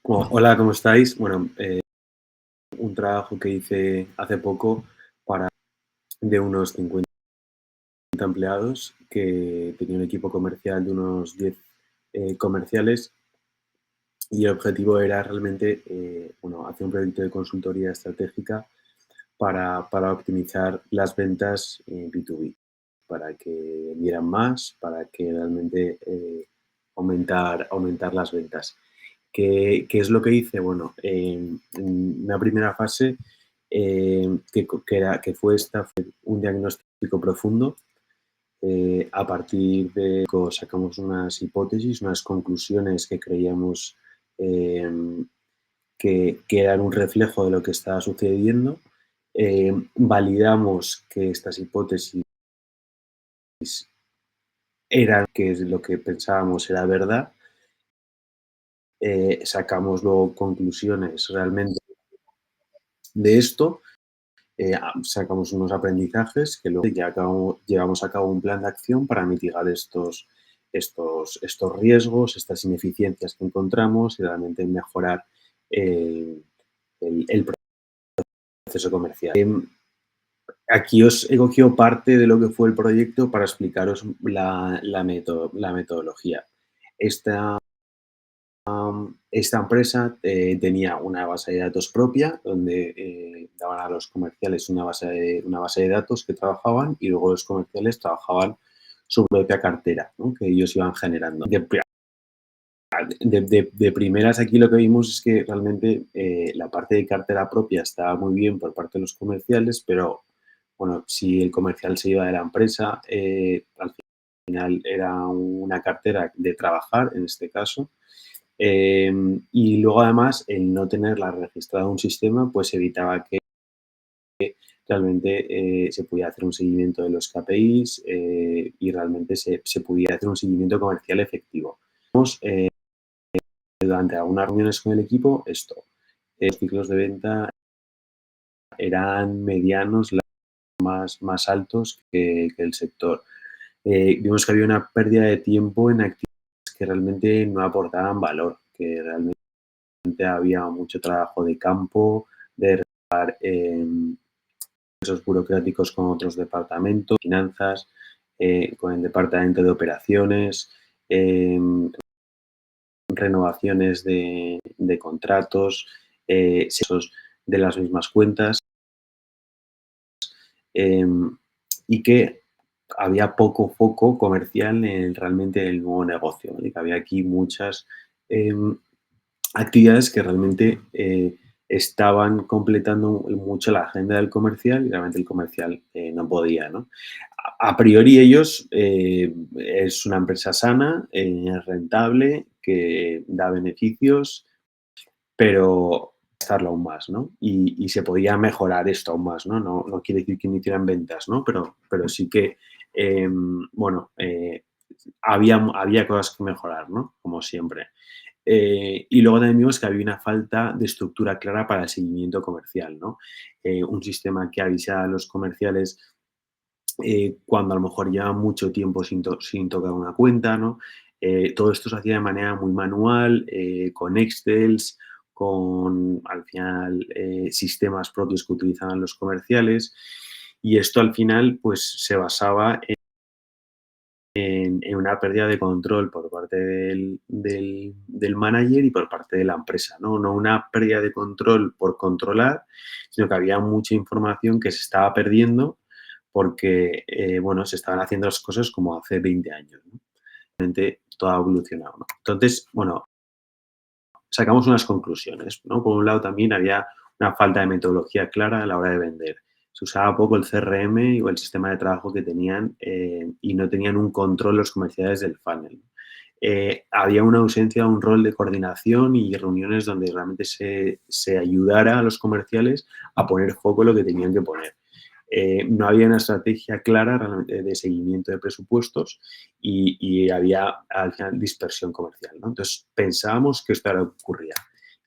Hola, ¿cómo estáis? Bueno, un trabajo que hice hace poco para de unos 50 empleados que tenía un equipo comercial de unos 10 comerciales y el objetivo era realmente bueno, hacer un proyecto de consultoría estratégica para optimizar las ventas B2B, para que vendieran más, para que realmente aumentar las ventas. ¿Qué es lo que hice? Bueno, en una primera fase, que fue fue un diagnóstico profundo. A partir de sacamos unas hipótesis, unas conclusiones que creíamos que eran un reflejo de lo que estaba sucediendo. Validamos que estas hipótesis eran, que es lo que pensábamos era verdad. Sacamos luego conclusiones realmente de esto. Sacamos unos aprendizajes que luego llevamos a cabo un plan de acción para mitigar estos riesgos, estas ineficiencias que encontramos y realmente mejorar el, el proceso comercial. Aquí os he cogido parte de lo que fue el proyecto para explicaros la metodología. Esta, esta empresa tenía una base de datos propia donde daban a los comerciales una base de datos que trabajaban y luego los comerciales trabajaban su propia cartera, ¿no? Que ellos iban generando. De primeras aquí lo que vimos es que realmente la parte de cartera propia estaba muy bien por parte de los comerciales, pero bueno, si el comercial se iba de la empresa, al final era una cartera de trabajar en este caso. Y luego además el no tenerla registrada en un sistema pues evitaba que realmente se pudiera hacer un seguimiento de los KPIs y realmente se pudiera hacer un seguimiento comercial efectivo. Durante algunas reuniones con el equipo, los ciclos de venta eran medianos, más altos que el sector. Vimos que había una pérdida de tiempo en actividades que realmente no aportaban valor, que realmente había mucho trabajo de campo, de realizar procesos burocráticos con otros departamentos, finanzas, con el departamento de operaciones, eh, renovaciones de contratos, esos de las mismas cuentas, eh, y que había poco foco comercial en realmente el nuevo negocio, ¿no? Y que había aquí muchas eh, actividades que realmente estaban completando mucho la agenda del comercial y realmente el comercial no podía, ¿no? A priori ellos es una empresa sana, rentable, que da beneficios, pero estarlo aún más, ¿no? Y se podía mejorar esto aún más, ¿no? No quiere decir que no hicieran ventas, ¿no? Pero sí que, bueno, había cosas que mejorar, ¿no? Como siempre. Y luego también vimos que había una falta de estructura clara para el seguimiento comercial, ¿no? Un sistema que avisara a los comerciales cuando a lo mejor llevan mucho tiempo sin tocar una cuenta, ¿no? Todo esto se hacía de manera muy manual, con Excels, con al final sistemas propios que utilizaban los comerciales y esto al final pues se basaba en una pérdida de control por parte del manager y por parte de la empresa, ¿no? No una pérdida de control por controlar, sino que había mucha información que se estaba perdiendo porque, bueno, se estaban haciendo las cosas como hace 20 años, ¿no? Realmente todo ha evolucionado, ¿no? Entonces, bueno, sacamos unas conclusiones, ¿no? Por un lado también había una falta de metodología clara a la hora de vender. Se usaba poco el CRM o el sistema de trabajo que tenían y no tenían un control los comerciales del funnel. Había una ausencia de un rol de coordinación y reuniones donde realmente se ayudara a los comerciales a poner foco en lo que tenían que poner. No había una estrategia clara realmente de seguimiento de presupuestos y había al final dispersión comercial, ¿no? Entonces pensábamos que esto era lo que ocurría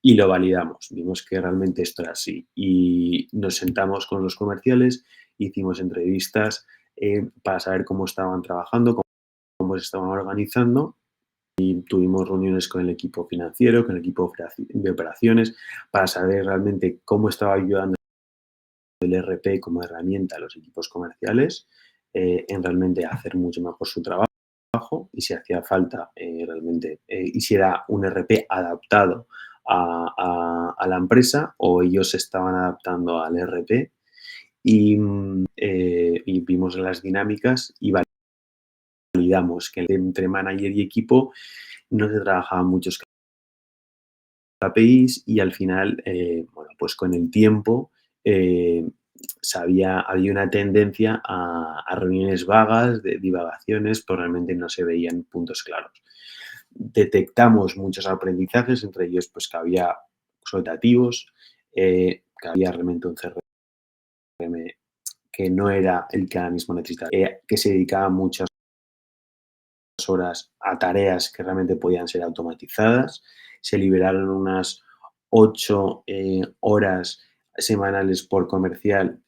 y lo validamos. Vimos que realmente esto era así y nos sentamos con los comerciales, hicimos entrevistas para saber cómo estaban trabajando, cómo se estaban organizando y tuvimos reuniones con el equipo financiero, con el equipo de operaciones, para saber realmente cómo estaba ayudando el ERP como herramienta a los equipos comerciales en realmente hacer mucho mejor su trabajo y si hacía falta realmente, y si era un ERP adaptado a la empresa o ellos se estaban adaptando al ERP y vimos las dinámicas y validamos que entre manager y equipo no se trabajaban muchos KPIs y al final, bueno, pues con el tiempo había una tendencia a reuniones vagas, de divagaciones, pero realmente no se veían puntos claros. Detectamos muchos aprendizajes, entre ellos pues que había optativos, que había realmente un CRM que no era el que ahora mismo necesitaba, que se dedicaba muchas horas a tareas que realmente podían ser automatizadas. Se liberaron unas 8 horas semanales por comercial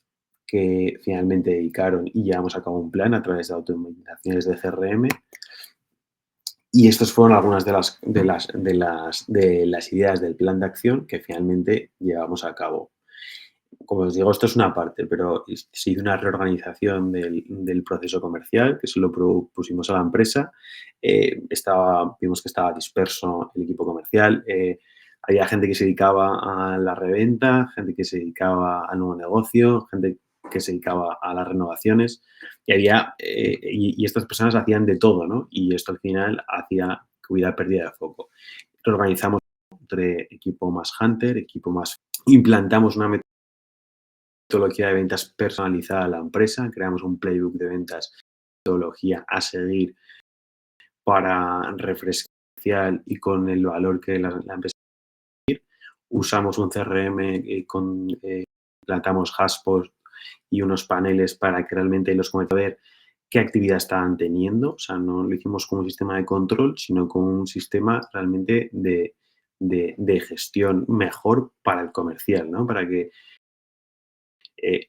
que finalmente dedicaron y llevamos a cabo un plan a través de automatizaciones de CRM. Y estas fueron algunas de las ideas del plan de acción que finalmente llevamos a cabo. Como os digo, esto es una parte, pero se hizo una reorganización del proceso comercial, que se lo propusimos a la empresa. Vimos que estaba disperso el equipo comercial. Había gente que se dedicaba a la reventa, gente que se dedicaba al nuevo negocio, gente que se dedicaba a las renovaciones. Y estas personas hacían de todo, ¿no? Y esto al final hacía que hubiera pérdida de foco. Reorganizamos entre equipo más hunter, equipo más... Implantamos una metodología de ventas personalizada a la empresa, creamos un playbook de ventas, metodología a seguir para refrescar y con el valor que la empresa. Usamos un CRM implantamos Hashboard y unos paneles para que realmente los comerciales ver qué actividad estaban teniendo. O sea, no lo hicimos como un sistema de control, sino como un sistema realmente de gestión mejor para el comercial, ¿no? Para que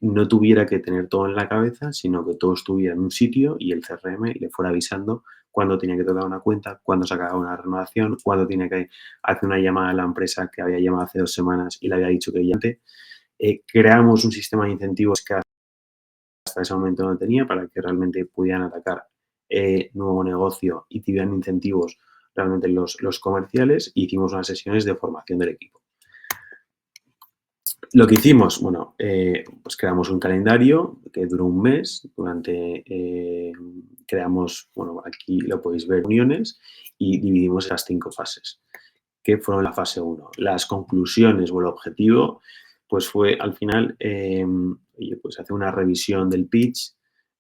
no tuviera que tener todo en la cabeza, sino que todo estuviera en un sitio y el CRM le fuera avisando cuándo tenía que tocar una cuenta, cuándo sacaba una renovación, cuándo tenía que hacer una llamada a la empresa que había llamado hace 2 semanas y le había dicho que ya antes. Creamos un sistema de incentivos que hasta ese momento no tenía para que realmente pudieran atacar nuevo negocio y tuvieran incentivos realmente los comerciales. Hicimos unas sesiones de formación del equipo. Lo que hicimos, bueno, pues creamos un calendario que duró un mes. Creamos, bueno, aquí lo podéis ver, reuniones y dividimos las 5 fases, que fueron la fase uno. Las conclusiones o el objetivo, pues fue al final, oye, pues hacer una revisión del pitch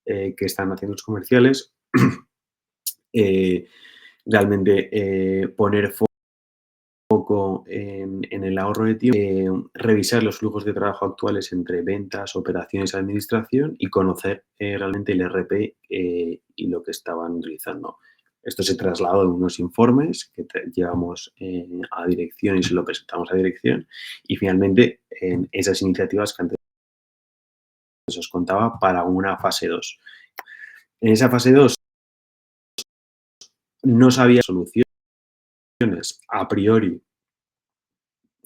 que están haciendo los comerciales, eh, realmente poner poco en el ahorro de tiempo, revisar los flujos de trabajo actuales entre ventas, operaciones, administración y conocer realmente el RP y lo que estaban utilizando. Esto se trasladó en unos informes que llevamos a dirección y se lo presentamos a dirección y finalmente en esas iniciativas que antes os contaba para una fase 2. En esa fase 2 no sabía soluciones a priori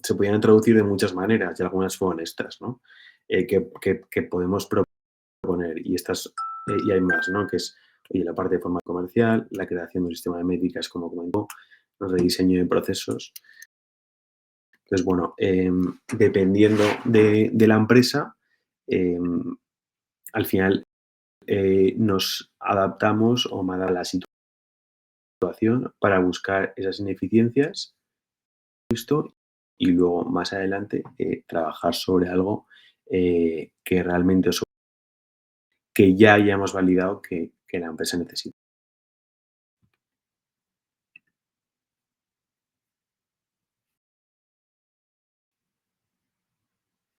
se podían introducir de muchas maneras y algunas fueron estas, ¿no? Que podemos proponer y estas y hay más, ¿no? Que es oye, la parte de forma comercial, la creación de un sistema de métricas, como comentó, el rediseño de procesos. Entonces, bueno, dependiendo de la empresa, al final nos adaptamos o me da la situación para buscar esas ineficiencias esto y luego más adelante trabajar sobre algo que realmente que ya hayamos validado que la empresa necesita.